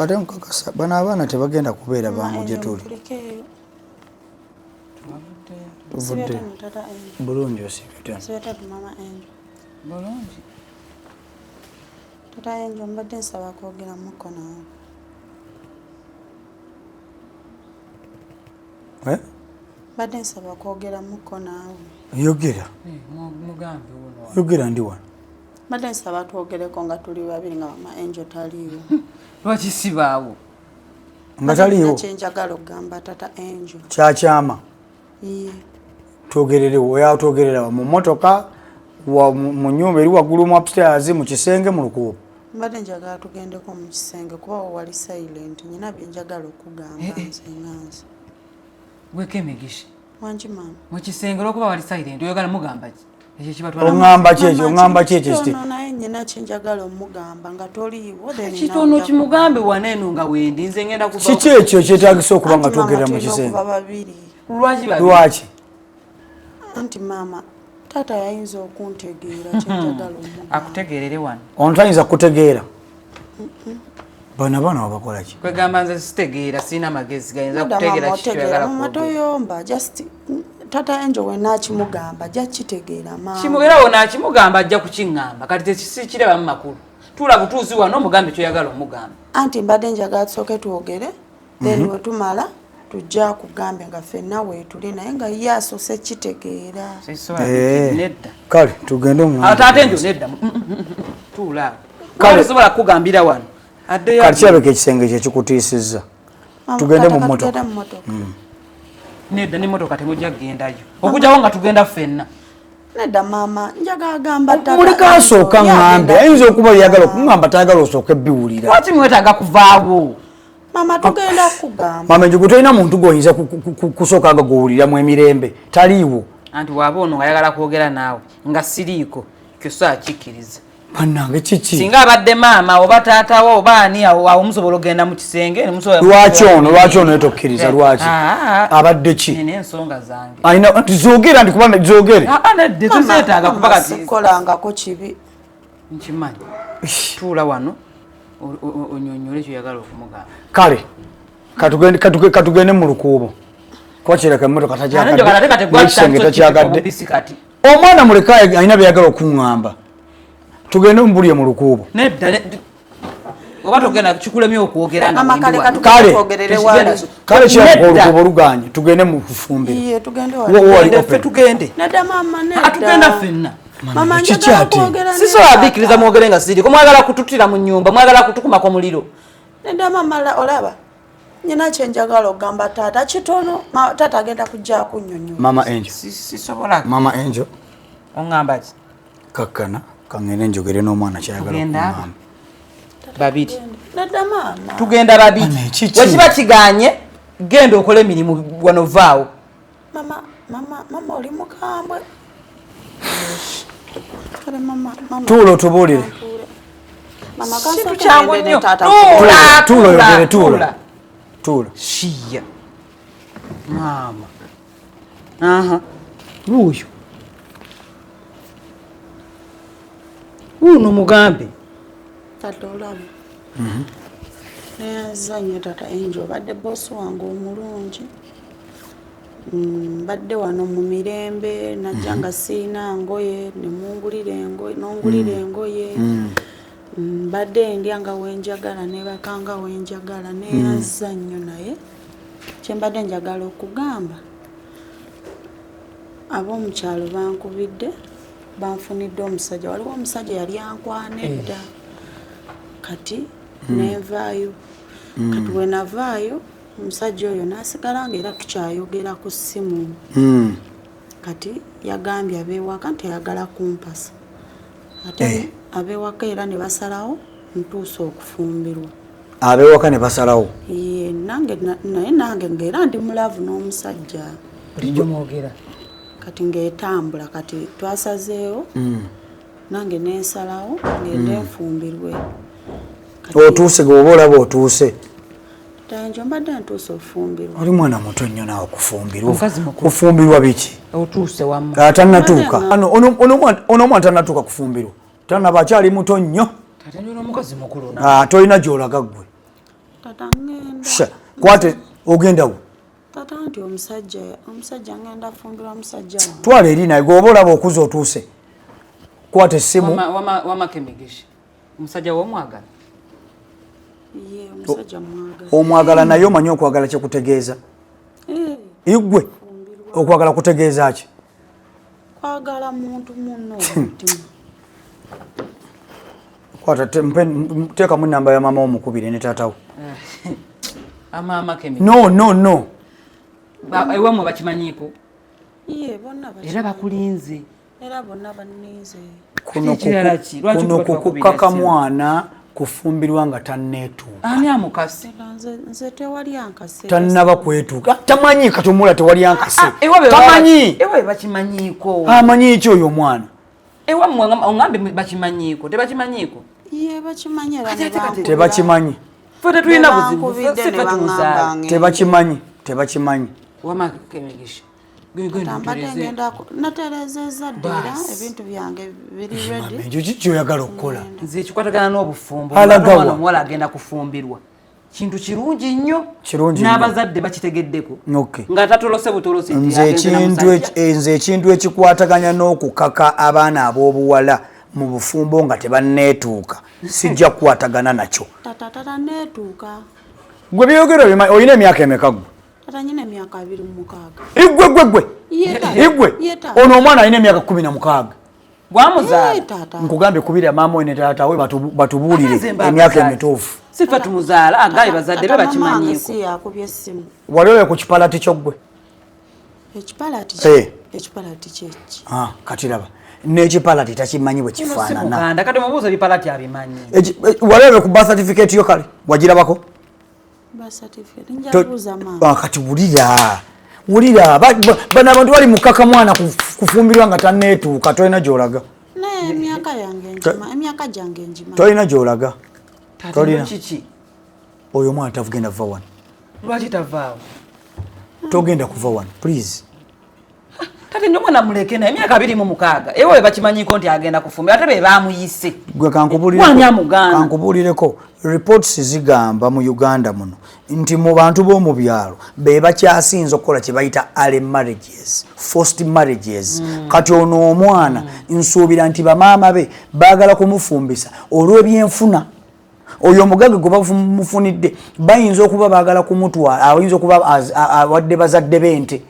ate nkakasa bana abaana tebagenda kubeera bangu gye tuli. Tuvudde bulungi osiibye bulungi. Tata Angel mbadde nsaba kwogera muko naawe. Mbadde nsaba kwogera muko naawe. Yogera. Mugambe wono. Yogera ndi wano. Mbadde nsaba twogereko nga tuli babiri nga mama Angel taliiwo. Lwaki sibaawo? Nga taliiwo. Kyenjagala okugamba Tata Angel. Kyakyama. Twogererewo oya twogerera mu mmotoka mu nnyumba eri waggulu mu upstairs mu kisenge mu lukuubo. Mbadde njagala tugendeko mu kisenge kuba wali silent nyina bye njagala okugamba nze nganze. Wekemigisha. Wanji mama. Mu kisenge lwokuba wali silent oyagala mugamba ki? Ekyo kibatwala. Ongamba ki ekyo? Kitono naye nyina kyenjagala omugamba nga toliiwo. Kitono kimugambe waneeno nga wendi nze ngenda kuva. Kiki ekyo kyetaagisa okuba nga twogerera mu kisenge? Lwaki? Anti mama tata yayinza okuntegeera kyenjagala omugamba. Akutegeerere wano. Ono tayinza kutegeera. Bana wabakola ki? Kwegamba nze sitegeera sina magezi gayinza kutegeera kitoyagala mama toyomba just Tata Angel we nakimugamba ajja kitegeera mama. Kimugera wona akimugamba ajja kukiŋŋamba kati tekisikireba mu makulu. Tula butuuzi wano omugambe kyoyagala omugamba. Anti mbadde njagala tusooke twogere then we tumala tujja kugambe nga ffenna weetuli naye nga ye asoose kitegeera. Nedda. Kale tugende omwana. Tata Angel nedda. Tula. Kale sobola kugambira wano. Kale kirabeka ekisenge kye kikutiisizza. Tugende mu mmotoka. Nedda n'emmotoka temujja kugendayo. Okujjawo nga tugenda ffenna. Nedda mama njagala gamba tata. Muleka asooka ŋŋambe ayinza okuba yagala okuŋŋamba tayagala osooke biwulira. Lwaki mwetaaga kuvaawo? Mama tugenda kugamba. Mama njugu tolina muntu gw'oyinza kusooka nga gw'owuliramu emirembe taliiwo. Anti waaba ono ng'ayagala kwogera naawe nga siriiko kyoso akikkiriza. Bannange kiki? Singa abadde maama oba taatawo oba ani awo musobola ogenda mu kisenge lwaki ono yetokkiriza lwaki? Abadde ki? Nina ensonga zange. Ayina zoogera ndi kuba zoogere. Nedde tuzeetaaga kuba kati. Sikolangako kibi. Nkimanyi. Tuula wano onyonyole kyoyagala okumugamba. Kale katugende mu lukuubo. Kuba kireka emmotoka takyagadde. Omwana muleka ayina byayagala okuŋŋamba. Tugende mbulye mu lukuubo. Nedda oba togenda kikulemye okwogera na kale kiramuka olukuubo luganye tugende mu kufumbira. Tugende. Nedda mama nedda. Tugenda ffenna. Mama njagala kwogera. Sisobola bikkiriza mwogere nga siri. Ko mwagala kututira mu nnyumba mwagala kutukumako muliro. Nedda mama olaba. Nyina kyenjagala ogamba taata kitono taata agenda kujja kunnyonnyola. Mama Angel. Sisobola. Mama Angel. Ongamba ki? Kakkana kangende njogere n'omwana kyayagala okungamba. Babiri. Nedda mama. Tugenda babiri. Wekiba kiganye genda okole emirimu wano vaawo. Mama oli mukambwe. Kale mama. Tuulo tubuulire. Mama kanso kyangu nnyo. Tuulo yogere tuulo. Shiya. Mama. Aha. Luuyo. Uno mugambe. Tata olaba. Nezanyo Tata Angel badde boss wange omulungi. Badde wano mu mirembe najjanga siina ngoye nongulira engoye. Badde ndya nga wenjagala ne bakanga wenjagala neyaza nnyo naye kyembadde njagala okugamba ab'omukyalo bankubidde banfunidde omusajja waliwo omusajja yali ankwana edda kati nevaayo kati wenavaayo omusajja oyo nasigala nga era tukyayogera ku ssimu kati yagambye abeewaka nti ayagala kumpasa ate abeewaka era ne basalawo ntuusa okufumbirwa. Abeewaka ne basalawo? Naye nange ng'era ndi mulavu n'omusajja. Bulijjo mwogera? Kati ng'etambula kati twasazeewo nange nensalawo ngende nfumbirwe. Otuuse gwe oba olaba otuuse? Tanjo mbadde ntuuse okufumbirwa. Oli mwana muto nnyo naawe okufumbirwa. Kufumbirwa biki? Otuuse wamma. Atannatuuka. Ono omwana tannatuuka kufumbirwa. Tannaba akyali muto nnyo. Ate n'omukazi mukulu. Tolina gy'olaga ggwe. tata ngenda kwate ogenda wo tata nti omusajja ngenda fumbirwa omusajja wange twala eri naye goba olaba okuza otuuse kwate essimu Wamakemegesha omusajja w'omwagala ye omusajja mwagala omwagala naye omanyi okwagala kyekutegeeza igwe okwagala kutegeeza ki kwagala muntu munno omutima kwata teekamu namba ya maama omukubire ne taatawo amaama kemi no ewamwe bakimanyiiko ye bonna era bakulinze era bonna bannize kuno kukukaka mwana kufumbirwa nga tanneetuuka ani amukase nze tewali ankase tannaba kwetuuka tamanyi katumula tewali ankase tamanyi ewe bakimanyiiko amanyi ki oyo omwana ewamwe ongambe bakimanyiiko tebakimanyiiko ye bakimanyi era tebakimanyi fe tetulina buzibu sife tumuzaala tebakimanyi wamakemegesha naterezeza ddala ebintu byange biri ready ekyo kikyoyagala okukola nze ekikwatagana n'obufumbo omwana omuwala agenda kufumbirwa kintu kirungi nnyo n'abazadde bakitegeddeko nga tatolose butolosi nze ekintu ekikwataganya n'okukaka abaana ab'obuwala mu bufumbo nga tebanneetuuka sijja kukwatagana nakyo tata neetuuka gwe byogero olina emyaka emeka gwe tata nyina emyaka 26 igwe ono omwana alina emyaka 16 bwamuzaala nkugambye kubira maama we ne taata we batubuulire emyaka emituufu sifa tumuzaala agaye bazadde be bakimanyiiko wali oyo ku kipalati kyoggwe ekipalati kyeki kati raba n'ekipalati takimanyi bwe kifaanana kati mubuuza ebipalati abimanyi wali oyo ku birth certificate yo kale wagirabako kati wulira bano abantu bali mukaka mwana kufumbirwa nga tanneetuuka tolina gy'olaga tolina gy'olaga tolina oyo omwana tagenda kuva wano lwaki tavaawo togenda kuva wano please kati nyo mwana muleke naye emyaka 26 ewe bakimanyiiko nti agenda kufumbirwa ate be baamuyise gwe kankubuulireko reports zigamba mu Uganda muno nti mu bantu b'omu byalo be bakyasinze okukola kye bayita early marriages, forced marriages. Kati ono omwana nsuubira nti bamaama be baagala kumufumbisa olw'ebyenfuna. Oyo omugaga gwe bamufunidde bayinza okuba baagala kumutwala, ayinza okuba awadde bazadde b'ente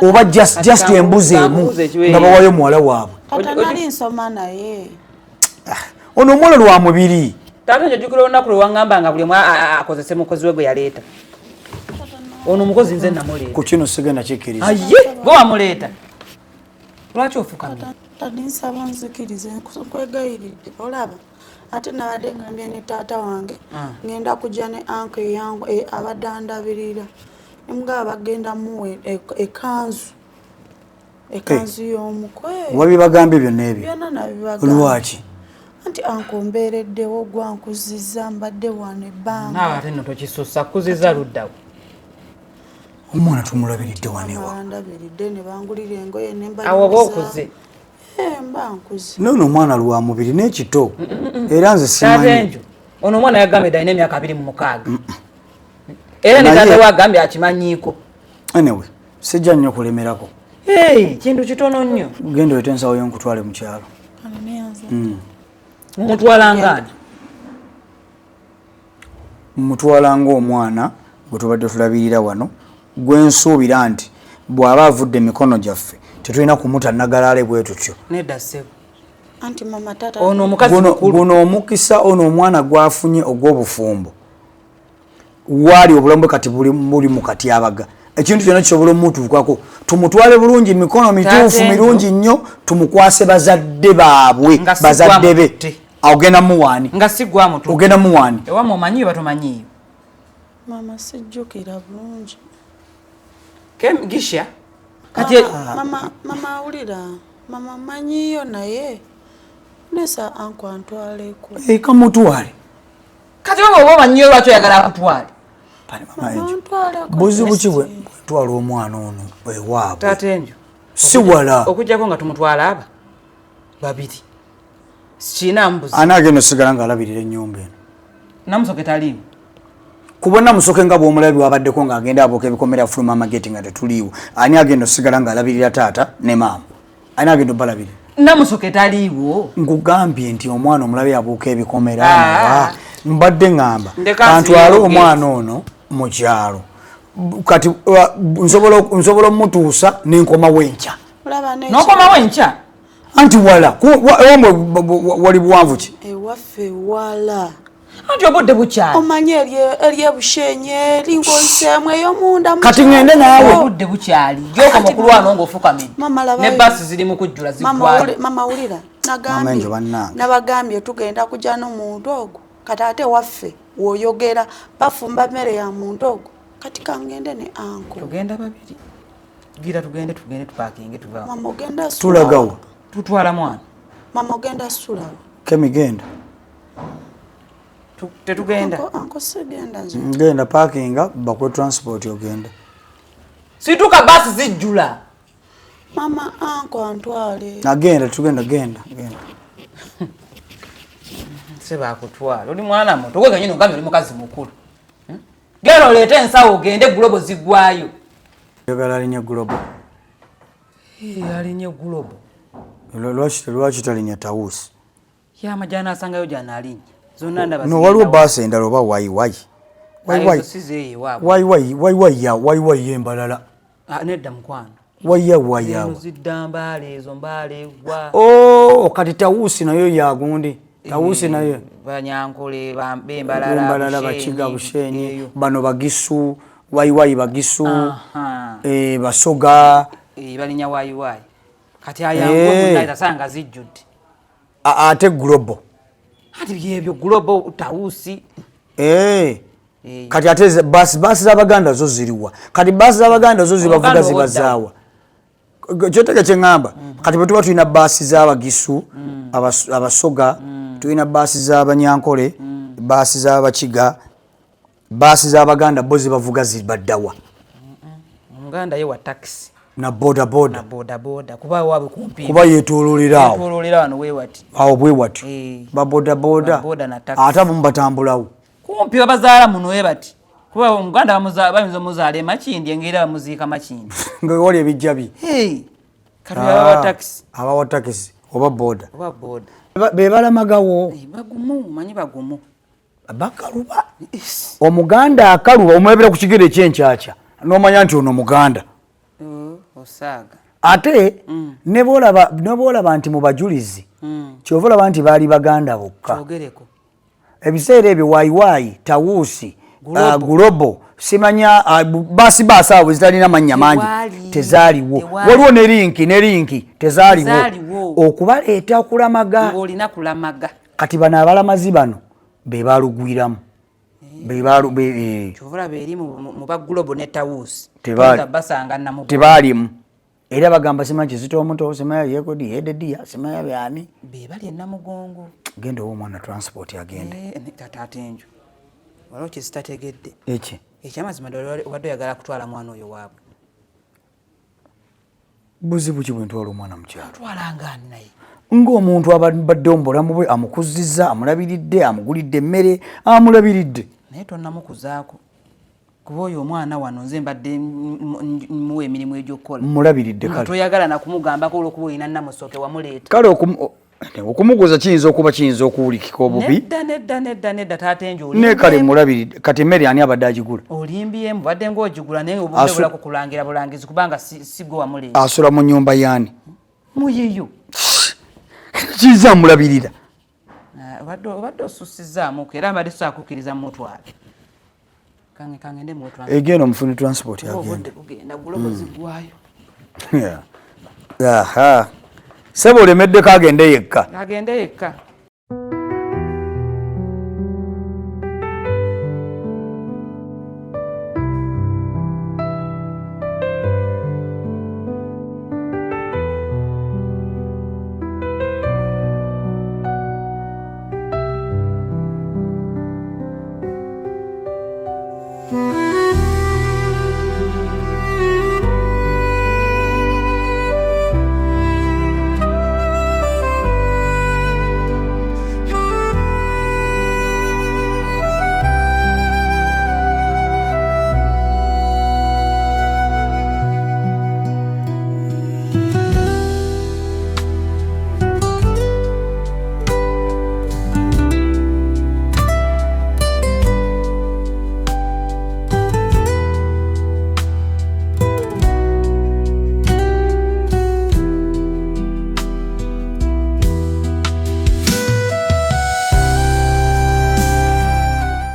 oba just embuzi emu nga bawayo muwala waabwe. Tatanali nsoma naye. Ono omuwala lwa mubiri. Taata njogera olunaku lwe waŋŋamba nga buli akozese mukozi we gwe yaleeta. Ono omukozi nze namuleeta. Ku kino sigenda kikkiriza. Aye, gwe wamuleeta. Lwaki ofukamye? Tadinsaba nzikirize nkwegayiridde olaba. Ate nabadde ngambye ne taata wange ngenda kujja ne anke yangu abadde andabirira. Mga bagenda muwe ekanzu y'omukwe. Wabibagambye byonna ebyo? Byonna nabibagambye. Lwaki? Anti ankombeereddewo gwankuzizza mbadde wano ebbanga. Ate nno tokisussa kuziza luddawo. Omwana tumulabiridde wanewa. Bandabiridde ne bangulira engoye ne mbadde. Awo okuze. Mba nkuze. Nono omwana lwa mubiri n'ekito. Era nze simanyi. Ono omwana yagambye ddala n'emyaka 26. Era ne taata we agambye akimanyiiko. Anyway, sijja nnyo kulemerako. Kintu kitono nnyo. Genda oleete ensawo y'onkutwale mu kyalo. Mutwala ngani? Mutwala ng'omwana gwe tubadde tulabirira wano gwe nsuubira nti bw'aba avudde emikono gyaffe tetulina kumuta nagalaale bwe tutyo. Nedda ssebo. Anti mama tata. Ono omukazi mukulu. Guno omukisa ono omwana gwafunye ogw'obufumbo. Wali obulamu kati buli mu katyabaga. Ekintu kyonna kisobola omutuukako. Tumutwale bulungi mikono mituufu mirungi nnyo tumukwase bazadde baabwe bazadde be. Ogenda muwani. Nga sigwa mutu. Ogenda muwani. Ewa mumanyiyo batumanyiyo. Mama sijjukira bulungi. Gisha? Kati mama awulira. Mama manyiyo naye. Nesa anko antwaleko. Kamutwale. Kati oba omanyiyo lwaki oyagala akutwale? Buzibu ki bwe twala omwana ono ewaabwe? Taata enjo. Si wala. Okujjako nga tumutwala aba babiri. Sikiina mbuzi. Anaagenda osigala ng'alabirira ennyumba eno. Namusoke taliimu. kubona musoke nga bw'omulabi wabaddeko ng'agenda abooka ebikomera fuluma amageti nga tetuliiwo ani agenda osigala ng'alabirira taata ne maama ani agenda obalabirira namusoke taliiwo nkugambye nti omwana omulabi abuuka ebikomera mbadde ngamba kantwale omwana ono mu kyalo kati nsobola omutuusa n'enkomawo enkya n'okomawo enkya anti wala ewamwe wali buwanvu ki ewaffe wala anti obudde bukyali omanye eryebushenye lingonseemu ey'omunda kati ngende naawe obudde bukyali gyokoma okulwana ng'ofukamidde ne basi ziri mu kujjula zigwayo mama wulira nabagambye tugenda kujja n'omuntu ogwo kati ate waffe woyogera bafumba mmere ya muntu ogwo kati kangende ne anko tugenda babiri gira tugende tupakinge tuva mama ogenda tulagawa tutwala mwana mama ogenda sulawa kemigenda tetugenda anko sigenda nze ngenda parkinga bakwe transport ogenda situka basi zijjula mama anko antwale agenda tugenda genda seba akutwala oli mwana muto gwe kanyino ngamye oli mukazi mukulu gero oleete ensawo ogende gulobo zigwayo yagala alinye gulobo alinye gulobo lwaki talinya tawusi yamajana asangayo jana alinye zonna ndaba no waliwo baasi endala oba wayiwayi wayiwayi yembalala nedda mukwano wayawayawo ziddambaale ezo mbaale kati tawusi nayo yagundi tawusi nayo banyankole bembalala bakiga bushenyi bano bagisu wayiwayi bagisu basoga balinya wayiwayi kati ayangoasanga zijjudde ate global ati byebyo global tawusi kati ate basi z'Abaganda zo ziriwa kati basi z'Abaganda zo zibavuga zibazaawa kyoteka kyeŋŋamba kati bwe tuba tulina baasi z'Abagisu Abasoga tulina baasi z'Abanyankole baasi z'Abakiga baasi z'Abaganda bo zibavuga zibaddawa Omuganda ye wa taxi na boda kuba wabe kumpi kuba yetoololerawo wano wewati awo bwe wati ba boda ate bo batambulawo kumpi babazaala muno webati kuba Omuganda bayinza omuzaala emakindi engeri bamuziika makindi nga wali ebijjabi kati abawa taxi oba boda be balamagawo bagumu manyi bagumu bakaluba Omuganda akaluba omulabira ku kigere ekyenkyakya n'omanya nti ono Muganda osaaga ate ne boolaba nti mu bajulizi kyova olaba nti baali Baganda bokka ebiseera ebyo wayiwayi tawuusi gulobo simanya baasi abo zitalina mannya mangi tezaaliwo waliwo ne linki tezaaliwo okubaleeta okulamaga kati bano abalamazi bano be balugwiramu kyovula beeri mu bagulobo ne tawuusi tebaalimu era bagamba simanya Kizito omuto simanya yekodi yedediya simanya byani be bali enamugongo genda omwana transport agende tatatenjo waliwo kyezitategedde ekyamazima obadde oyagala kutwala mwana oyo waabwe buzibu ki bwe ntwala omwana mu kyalo twalangani naye ng'omuntu abadde omubulamu bwe amukuzizza amulabiridde amugulidde emmere amulabiridde naye tonnamukuzaako kuba oyo omwana wano nze mbadde muwa emirimu egy'okukola mulabiridde kale toyagala nakumugambako olwokuba olina namusoke wamuleeta kale okumuguza kiyinza okuwulikika obubi nedda tatenjo ne kale mulabiridde kati emmere ani abadde agigula olimbyemu badde ng'ogigula naye obudde bulako kulangira bulangizi kubanga sigwe wamuleeta asula mu nnyumba yaani muyiyo kiyinza mulabirira obadde osussizaamuko era mbadde sakukkiriza mutwale kangende egenda omufuni transport agenda gulobo zigwayo sebo olemeddeko agende yekka